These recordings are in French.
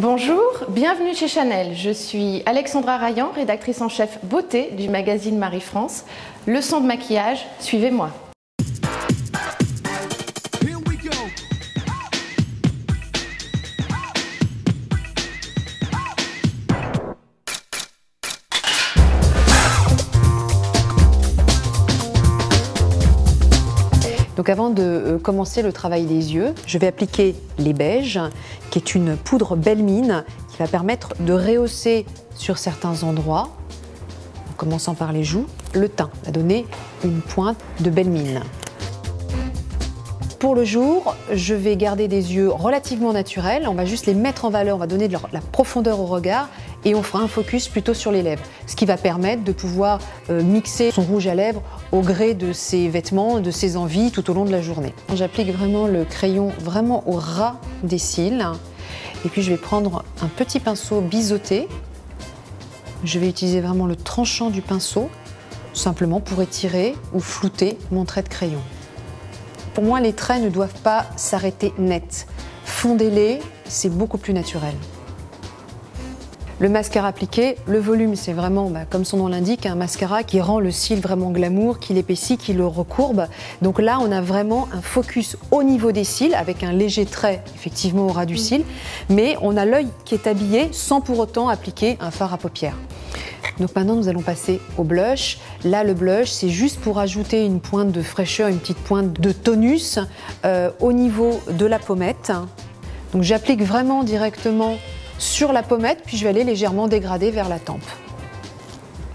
Bonjour, bienvenue chez Chanel. Je suis Alexandra Rayan, rédactrice en chef beauté du magazine Marie-France. Leçon de maquillage, suivez-moi. Donc avant de commencer le travail des yeux, je vais appliquer les beiges, qui est une poudre belle mine qui va permettre de rehausser sur certains endroits, en commençant par les joues, le teint, va donner une pointe de belle mine. Pour le jour, je vais garder des yeux relativement naturels, on va juste les mettre en valeur, on va donner de la profondeur au regard et on fera un focus plutôt sur les lèvres, ce qui va permettre de pouvoir mixer son rouge à lèvres au gré de ses vêtements, de ses envies tout au long de la journée. J'applique vraiment le crayon vraiment au ras des cils et puis je vais prendre un petit pinceau biseauté. Je vais utiliser vraiment le tranchant du pinceau simplement pour étirer ou flouter mon trait de crayon. Pour moi, les traits ne doivent pas s'arrêter net. Fondez-les, c'est beaucoup plus naturel. Le mascara appliqué, le volume, c'est vraiment, comme son nom l'indique, un mascara qui rend le cil vraiment glamour, qui l'épaissit, qui le recourbe. Donc là, on a vraiment un focus au niveau des cils, avec un léger trait, effectivement, au ras du cil, mais on a l'œil qui est habillé sans pour autant appliquer un fard à paupières. Donc maintenant, nous allons passer au blush. Là, le blush, c'est juste pour ajouter une pointe de fraîcheur, une petite pointe de tonus au niveau de la pommette. Donc j'applique vraiment directement sur la pommette, puis je vais aller légèrement dégrader vers la tempe.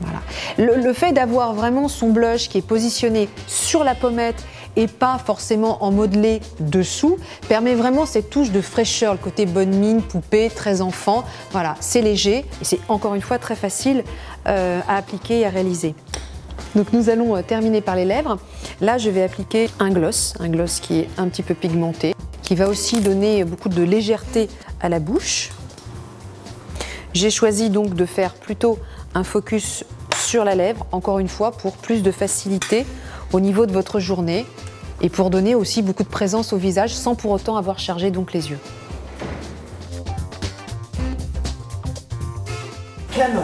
Voilà. Le fait d'avoir vraiment son blush qui est positionné sur la pommette et pas forcément en modelé dessous, permet vraiment cette touche de fraîcheur, le côté bonne mine, poupée, très enfant. Voilà, c'est léger et c'est encore une fois très facile à appliquer et à réaliser. Donc nous allons terminer par les lèvres. Là, je vais appliquer un gloss qui est un petit peu pigmenté, qui va aussi donner beaucoup de légèreté à la bouche. J'ai choisi donc de faire plutôt un focus sur la lèvre, encore une fois, pour plus de facilité au niveau de votre journée et pour donner aussi beaucoup de présence au visage sans pour autant avoir chargé donc les yeux. Canon.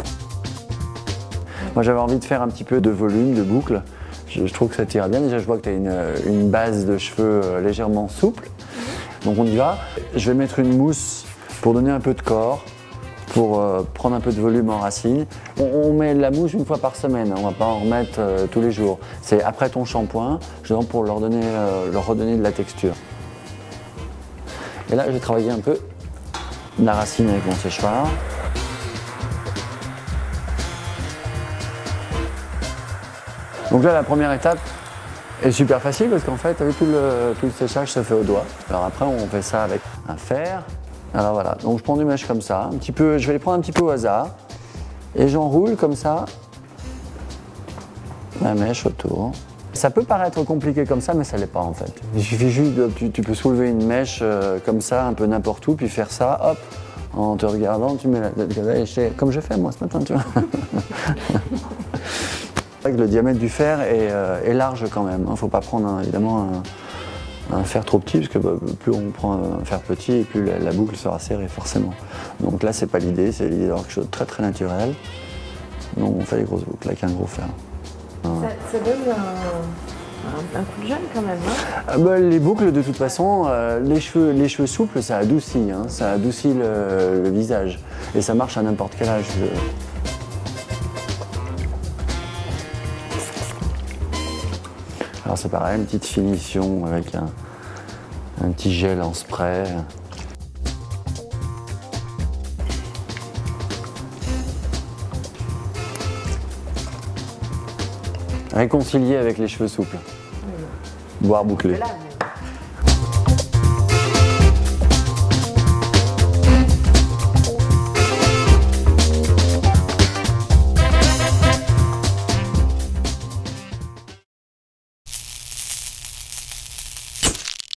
Moi j'avais envie de faire un petit peu de volume, de boucle. Je trouve que ça tire bien. Déjà je vois que tu as une base de cheveux légèrement souple. Donc on y va. Je vais mettre une mousse pour donner un peu de corps, pour prendre un peu de volume en racine. On met la mousse une fois par semaine, on ne va pas en remettre tous les jours. C'est après ton shampoing, justement pour leur redonner de la texture. Et là, je vais travailler un peu la racine avec mon séchoir. Donc là, la première étape est super facile parce qu'en fait, tout le séchage se fait au doigt. Alors après, on fait ça avec un fer. Alors voilà, donc je prends des mèches comme ça, un petit peu, je vais les prendre un petit peu au hasard et j'enroule comme ça la mèche autour. Ça peut paraître compliqué comme ça, mais ça ne l'est pas en fait. Il suffit juste tu peux soulever une mèche comme ça, un peu n'importe où, puis faire ça, hop, en te regardant, tu mets comme je fais moi ce matin, tu vois. Le diamètre du fer est large quand même, il ne faut pas prendre évidemment un fer trop petit, parce que plus on prend un fer petit, et plus la boucle sera serrée forcément. Donc là, c'est pas l'idée, c'est l'idée d'avoir quelque chose de très très naturel. Donc on fait les grosses boucles avec un gros fer. Ça donne un coup de jeune quand même, hein? Les boucles, de toute façon, les cheveux souples, ça adoucit, hein, ça adoucit le visage. Et ça marche à n'importe quel âge. Alors c'est pareil, une petite finition avec un petit gel en spray. Réconcilier avec les cheveux souples, voire bouclés.